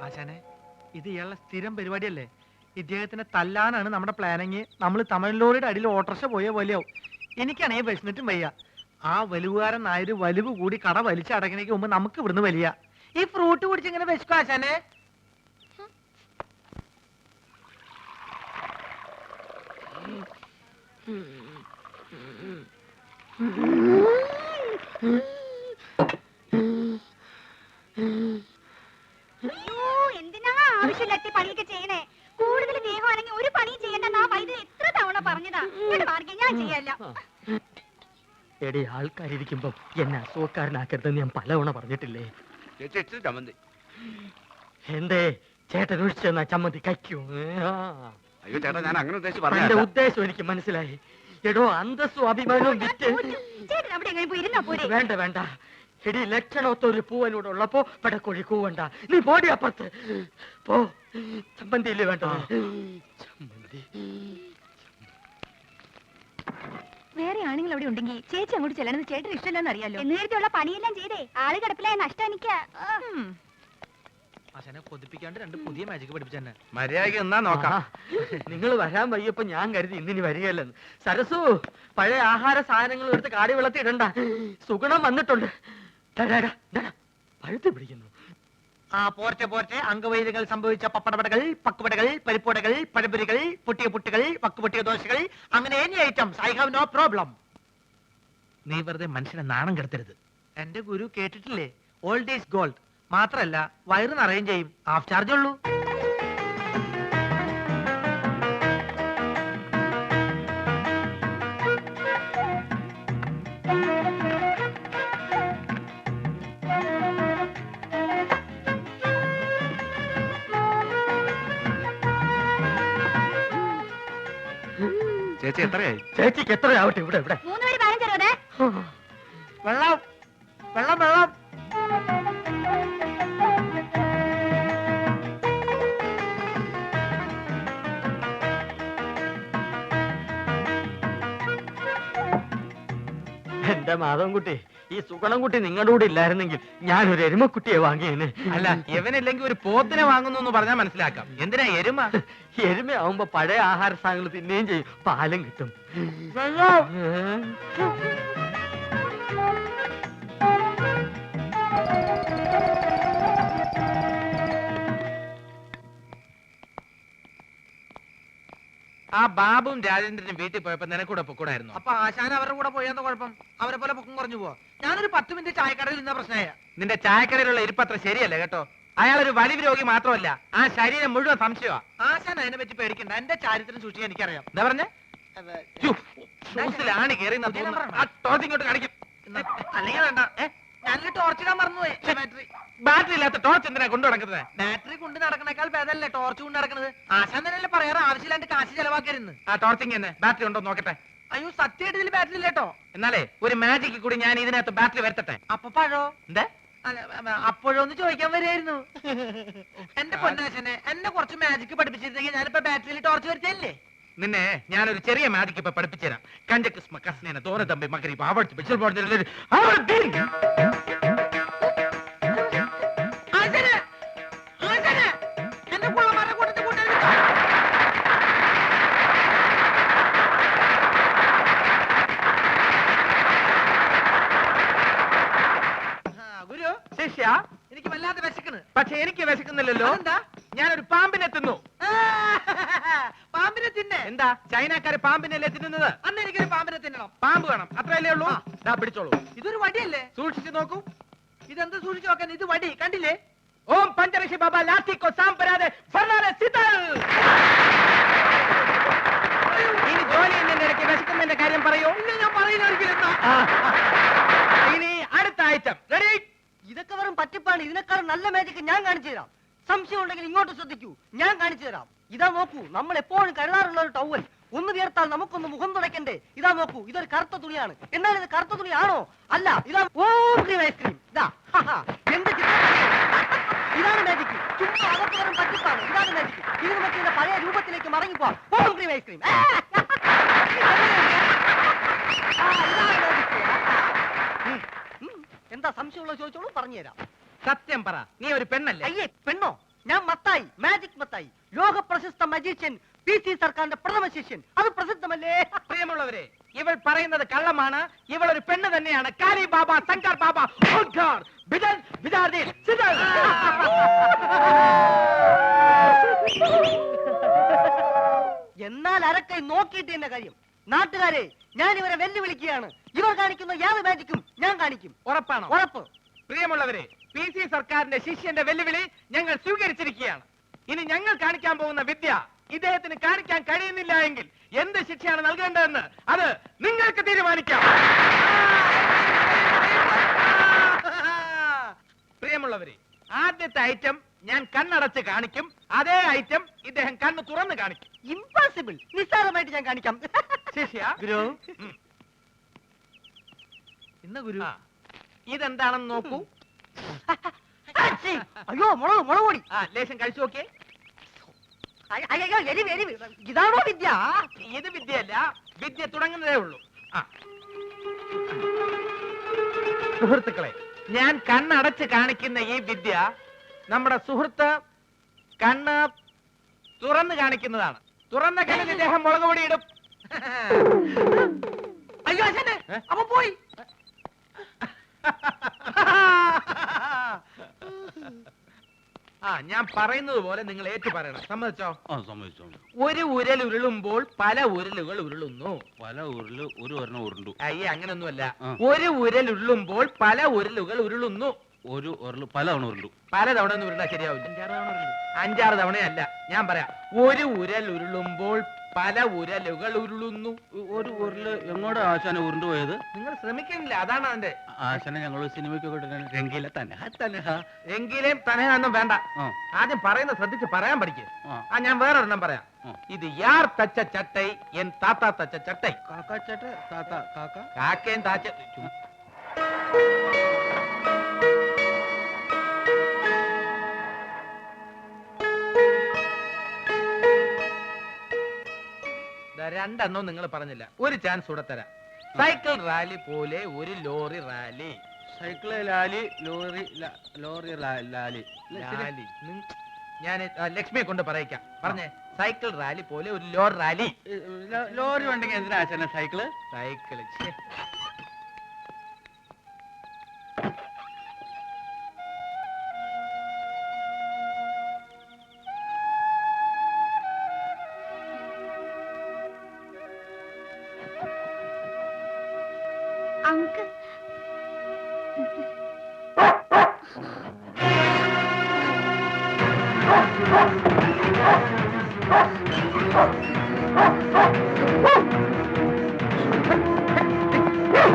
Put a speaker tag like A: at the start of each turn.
A: ആശാനെ, ഇത് ഇയാളുടെ സ്ഥിരം പരിപാടിയല്ലേ? ഇദ്ദേഹത്തിനെ തല്ലാനാണ് നമ്മുടെ പ്ലാനിങ്. നമ്മൾ തമിഴ്ലോറിയുടെ അടിയിൽ ഓട്ടർഷ പോയ പോലെയാവും. എനിക്കാണെങ്കിൽ വിശന്നിട്ടും വയ്യ. ആ വലുവുകാരൻ നായര് വലിവ് കൂടി കട വലിച്ചടക്കണേക്ക് മുമ്പ് നമുക്ക് ഇവിടുന്ന് വലിയ ഈ ഫ്രൂട്ട് കുടിച്ച് ഇങ്ങനെ വിശക്കും ആശാനെ.
B: എന്തിനാ ആവശ്യമില്ലാത്ത പണിയൊക്കെ ചെയ്യണേ? കൂടുതൽ ദേഹമാണെങ്കിൽ ഒരു പണിയും ചെയ്യണ്ടെന്ന് ആ വൈദ്യുതി എത്ര തവണ പറഞ്ഞതാ. ഞാൻ ചെയ്യല്ല.
C: എടി, ആൾക്കാരിയ്ക്കുമ്പോ എന്നെ അസുഖക്കാരനാക്കരുതെന്ന് ഞാൻ പലവണ പറഞ്ഞിട്ടില്ലേ? എന്തേ ചേട്ടൻ ഒഴിച്ചു തന്നാ ചമ്മന്തി കഴിക്കൂ?
D: അയ്യോ ചേട്ടാ, ഞാൻ അങ്ങനെ
C: എന്റെ ഉദ്ദേശം എനിക്ക് മനസ്സിലായി. എടോ, അന്തസ്സും അഭിമാനവും വിറ്റ് വേണ്ട വേണ്ട. എടി, ലക്ഷണത്തൊരു പൂവനോട് ഉള്ളപ്പോ പടക്കോഴി കൂവണ്ട. നീ പോടി അപ്പുറത്ത് പോ. ചമ്മന്തിയില്ലേ വേണ്ട? ചമ്മന്തി
B: വേറെ ആണുങ്ങൾ അവിടെ ഉണ്ടെങ്കിൽ ചേച്ചി അങ്ങോട്ട് ചെല്ലണമെന്ന് ചേട്ടന് ഇഷ്ടമല്ലെന്ന് അറിയാലോ. നേരത്തെയുള്ള പണിയെല്ലാം ചെയ്തേ ആള് കിടപ്പിലായ നഷ്ടം എനിക്ക്.
A: ആശാനെ കൊതിപ്പിക്കാണ്ട് രണ്ട് പുതിയ മാജിക് പഠിപ്പിച്ചെന്നെ.
D: മര്യാദയ്ക്ക് എന്നാ നോക്കാം.
C: നിങ്ങൾ വരാൻ വയ്യപ്പോ ഞാൻ കരുതി ഇന്നിനി വരികയല്ലെന്ന്. സരസു, പഴയ ആഹാര സാധനങ്ങൾ എടുത്ത് കാടി വെള്ളത്തി ഇടണ്ട. സുഗുണം വന്നിട്ടുണ്ട്. പഴുത്ത് പിടിക്കുന്നു.
A: പോർട്ടെ പോർട്ടെ. അംഗവൈദ്യങ്ങൾ സംഭവിച്ച പപ്പടപടകൾ, പക്കുപടകൾ, പരിപ്പുടകൾ, പഴപുരികൾ, പൊട്ടിയ പുട്ടുകൾ, വക്കുപൊട്ടിയ ദോശകൾ, അങ്ങനെ any items. I have no problem. നീ വെറുതെ മനുഷ്യനെ നാണം കെടുത്തരുത്. എന്റെ ഗുരു കേട്ടിട്ടില്ലേ, ഓൾഡ് ഈസ് ഗോൾഡ്. മാത്രല്ല വയറ് നിറയും ചെയ്യും. ഹാഫ് ചാർജ് ഉള്ളൂ.
D: ചേച്ചി എത്രയായി?
C: ചേച്ചിക്ക് എത്രയാവട്ടെ? ഇവിടെ ഇവിടെ
B: 3 പേര് 15
A: വെള്ളം വെള്ളം വെള്ളം.
C: എന്റെ മാധവൻകുട്ടി, ഈ സുഗണൻകുട്ടി നിങ്ങളുടെ കൂടെ ഇല്ലായിരുന്നെങ്കിൽ ഞാനൊരു എരുമക്കുട്ടിയെ വാങ്ങിയേനെ.
A: അല്ല, ഇവനില്ലെങ്കിൽ ഒരു പോത്തിനെ വാങ്ങുന്നു എന്ന് പറഞ്ഞാൽ മനസ്സിലാക്കാം. എന്തിനാ എരുമ?
C: എരുമയാവുമ്പോ പഴയ ആഹാര സാധനങ്ങൾ തിന്നുകയും ചെയ്യും, പാലും കിട്ടും.
A: ആ ബാബുവും രാജേന്ദ്രനും വീട്ടിൽ പോയപ്പോ നിനക്കൂടെ പൊക്കൂടായിരുന്നു. അപ്പൊ ആശാൻ അവരുടെ കൂടെ പോയെന്ന കുഴപ്പം? അവരെ പോലെ പൊക്കം കുറഞ്ഞു പോവാ. ഞാനൊരു 10 മിനിറ്റ് ചായക്കടയിൽ നിന്ന പ്രശ്നമായ. നിന്റെ ചായക്കടയിലുള്ള ഇരിപ്പത്ര ശരിയല്ല കേട്ടോ. അയാളൊരു വലിവ് രോഗി മാത്രമല്ല, ആ ശരീരം മുഴുവൻ സംശയമാ. ആശാൻ അതിനെ പറ്റി പേടിക്കണ്ട. എന്റെ ചാരിത്രം സൂക്ഷിക്കാൻ എനിക്കറിയാം. എന്താ പറഞ്ഞേ? ഷൂസിലാണ് കേറി ഇങ്ങോട്ട് കാണിക്കും. അല്ലെങ്കിൽ വേണ്ട. ഞാനൊരു ടോർച്ചിടാൻ മറന്നുപോയി. ബാറ്ററി ഇല്ലാത്ത ടോർച്ച് എന്തിനാ കൊണ്ടു നടക്കുന്നത്? ബാറ്ററി കൊണ്ട് നടക്കണേക്കാൾ ഭേദമല്ലേ ടോർച്ച് കൊണ്ട് നടക്കുന്നത്? ആശാൻ തന്നെയല്ലേ പറയാറ് ആവശ്യമില്ലാണ്ട് കാശ് ചെലവാക്കരുന്ന്. ആ ടോർച്ചിങ് തന്നെ ബാറ്ററി ഉണ്ടോ നോക്കട്ടെ. അയ്യോ, സത്യമായിട്ട് ഇതിൽ ബാറ്ററി ഇല്ലേട്ടോ. എന്നാലേ ഒരു മാജിക്ക് കൂടി ഞാൻ ഇതിനകത്ത് ബാറ്ററി വരുത്തട്ടെ. അപ്പൊ പഴോ? എന്താ അപ്പോഴൊന്ന് ചോദിക്കാൻ വരുമായിരുന്നു. എന്റെ പൊന്നാശനെ, എന്നെ കുറച്ച് മാജിക്ക് പഠിപ്പിച്ചിരുന്നെങ്കിൽ ഞാനിപ്പോ ബാറ്ററിയിൽ ടോർച്ച് വരുത്തല്ലേ. നിന്നെ ഞാനൊരു ചെറിയ മാജിക്ക് ഇപ്പൊ പഠിപ്പിച്ചുതരാം. കഞ്ചക്സ്മ കസ്നേന തോന തമ്പി മകരി പാവടിച്ച് ബിച്ചൽ പോർജൽ എനിക്ക് വല്ലാതെ വിശക്കണ്. പക്ഷെ എനിക്ക് വിശക്കുന്നില്ലല്ലോ. എന്താ? ഞാനൊരു പാമ്പിനെ തിന്നു. പാമ്പിനെ തിന്നെ? എന്താ ചൈനക്കാര് പാമ്പിനല്ലേ തിന്നുന്നത്? അന്ന് എനിക്കൊരു പാമ്പിനെ തിന്നണം. പാമ്പ് വേണം, അത്രയല്ലേ ഉള്ളൂ. പിടിച്ചോളൂ. ഇതൊരു വടിയല്ലേ? സൂക്ഷിച്ചു നോക്കൂ. ഇതെന്ത് സൂക്ഷിച്ചു നോക്കാൻ? ഇത് വടി കണ്ടില്ലേ? ഓം പഞ്ചരക്ഷി ബാബ ലാത്തിക്കോ സാമ്പരാതെ ഇനി ജോലി എന്നതിന്റെ ഇടയ്ക്ക് വിശക്കുന്നതിന്റെ കാര്യം പറയൂ. ഇല്ല, ഞാൻ പറയുന്ന. ഇനി അടുത്ത ഐറ്റം റെഡി.
C: ഇതൊക്കെ വെറും പറ്റിപ്പാണ്. ഇതിനേക്കാളും നല്ല മാജിക് ഞാൻ കാണിച്ചു തരാം. സംശയം ഉണ്ടെങ്കിൽ ഇങ്ങോട്ട് ശ്രദ്ധിക്കൂ, ഞാൻ കാണിച്ചു തരാം. ഇതാ നോക്കൂ, നമ്മൾ എപ്പോഴും കരുതാറുള്ള ഒരു ടവൽ. ഒന്ന് വിയർത്താൽ നമുക്കൊന്ന് മുഖം തുടയ്ക്കണ്ടേ? ഇതാ നോക്കൂ, ഇതൊരു കറുത്ത തുണിയാണ്. എന്നാൽ ഇത് കറുത്ത തുണിയാണോ? അല്ല, ഇതാ ഐസ്ക്രീം. ഇതാ എന്ത് ഇതാണ് മാജിക്. ചുമ്മാ അതൊക്കെ വെറും പറ്റിപ്പാണ്. ഇതാണ് മാജിക്. ഇത് നമുക്ക് ഇതിന്റെ പഴയ രൂപത്തിലേക്ക് മടങ്ങിപ്പോവാം. ഐസ്ക്രീം. എന്താ സംശയമുള്ള ചോദിച്ചോളൂ, പറഞ്ഞുതരാം.
A: സത്യം പറ, നീ ഒരു പെണ്ണല്ലേ?
C: അയ്യേ, പെണ്ണോ? ഞാൻ മത്തായി, മാജിക് മത്തായി, ലോക പ്രശസ്ത മജീഷ്യൻ, PC സർക്കാരിന്റെ പ്രഥമ ശിഷ്യൻ. അത് പ്രസിദ്ധമല്ലേ?
A: പ്രിയമുള്ളവരെ, ഇവൾ പറയുന്നത് കള്ളമാണ്. ഇവൾ ഒരു പെണ്ണ് തന്നെയാണ്. കാലി ബാബ, ശങ്കർ ബാബ, ഓംകാർ, ബിദൻ, ബിദാർദീൻ, സിദൽ.
C: എന്നാൽ അരക്കൈ നോക്കിയിട്ട് എന്ന കാര്യം. നാട്ടുകാരെ, ഞാൻ ഇവരെ വെല്ലുവിളിക്കുകയാണ്. ഇവർ കാണിക്കുന്ന യാതൊരു മാജിക്കും ഞാൻ കാണിക്കും.
A: ഉറപ്പാണോ?
C: ഉറപ്പ്.
A: പ്രിയമുള്ളവരെ, PC സർക്കാരിന്റെ ശിഷ്യന്റെ വെല്ലുവിളി ഞങ്ങൾ സ്വീകരിച്ചിരിക്കുകയാണ്. ഇനി ഞങ്ങൾ കാണിക്കാൻ പോകുന്ന വിദ്യ ഇദ്ദേഹത്തിന് കാണിക്കാൻ കഴിയുന്നില്ല എങ്കിൽ എന്ത് ശിക്ഷയാണ് നൽകേണ്ടതെന്ന് അത് നിങ്ങൾക്ക് തീരുമാനിക്കാം. പ്രിയമുള്ളവരെ, ആദ്യത്തെ ഐറ്റം ഞാൻ കണ്ണടച്ച് കാണിക്കും. അതേ ഐറ്റം ഇദ്ദേഹം കണ്ണ് തുറന്ന് കാണിക്കും.
C: ഇംപോസിബിൾ. നിസ്സാരമായിട്ട് ഞാൻ കാണിക്കാം.
A: ശിഷ്യ,
C: ഗുരു,
A: ഇന്ന് ഗുരു ഇതെന്താണെന്ന് നോക്കൂ.
C: അയ്യോ, മുളക് പൊടി.
A: ലേശം കഴിച്ചു നോക്കിയേ.
C: അയ്യോ, എരിവ്. ഇതാണോ വിദ്യ?
A: ഇത് വിദ്യയല്ല, വിദ്യ തുടങ്ങുന്നതേ ഉള്ളൂ. സുഹൃത്തുക്കളെ, ഞാൻ കണ്ണടച്ച് കാണിക്കുന്ന ഈ വിദ്യ നമ്മുടെ സുഹൃത്ത് കണ്ണ് തുറന്ന് കാണിക്കുന്നതാണ്. തുറന്ന കണ്ണിൽ ഇദ്ദേഹം മുളക് പൊടി ഇടും.
C: അയ്യോ, അച്ഛനെ അപ്പൊ പോയി.
A: ഞാൻ പറയുന്നത് പോലെ നിങ്ങൾ ഏറ്റു പറയണം. സമ്മതിച്ചോ?
D: സമ്മതിച്ചോ.
A: ഒരു ഉരൽ ഉരുളുമ്പോൾ പല ഉരലുകൾ ഉരുളുന്നു.
D: പല ഉരുള് ഒരു ഒരെണ്ണം ഉരുണ്ടു.
A: അയ്യേ, അങ്ങനൊന്നുമല്ല. ഒരു ഉരൽ ഉരുളുമ്പോൾ പല ഉരലുകൾ ഉരുളുന്നു.
D: ഒരു ഉരുള് പല തവണ ഉരുണ്ടു.
A: പല തവണ ഒന്നും ഉരുണ്ടാ ശരിയാവില്ല. 5-6 തവണയല്ല. ഞാൻ പറയാം. ഒരു ഉരൽ ഉരുളുമ്പോൾ പല ഉരലുകൾ ഉരുളുന്നു.
D: ഒരു ഉരുള് എങ്ങോട്ടാ ആശാനെ ഉരുണ്ടു പോയത്?
A: നിങ്ങൾ ശ്രമിക്കുന്നില്ല, അതാണ് അതിന്റെ.
D: ആശാനെ ഞങ്ങൾ സിനിമയ്ക്കൊക്കെ രംഗീല തന്നെ
A: എങ്കിലും തനയൊന്നും വേണ്ട. ആദ്യം പറയുന്നത് ശ്രദ്ധിച്ച് പറയാൻ പഠിക്കേ. ഞാൻ വേറൊരെണ്ണം പറയാം. ഇത് യാർ തച്ച ചട്ടൈ എൻ താത്ത തച്ച ചട്ടൈ.
D: കാക്കാച്ചേട്ട താത്ത കാക്ക
A: കാക്കയും താച്ച. രണ്ടെണ്ണം നിങ്ങൾ പറഞ്ഞില്ല. ഒരു ചാൻസ് കൂടെ തരാം. സൈക്കിൾ റാലി പോലെ ഒരു lorry rally.
D: Cycle Lali, lorry Lali.
A: ഞാൻ ലക്ഷ്മിയെ കൊണ്ട് പറയിക്കാം. പറഞ്ഞേ, സൈക്കിൾ റാലി പോലെ ഒരു ലോറി റാലി.
D: ലോറി ഉണ്ടെങ്കിൽ എന്തിനാ ആശാനെ സൈക്കിള്?
A: Cycle
B: uncle,
E: Oh!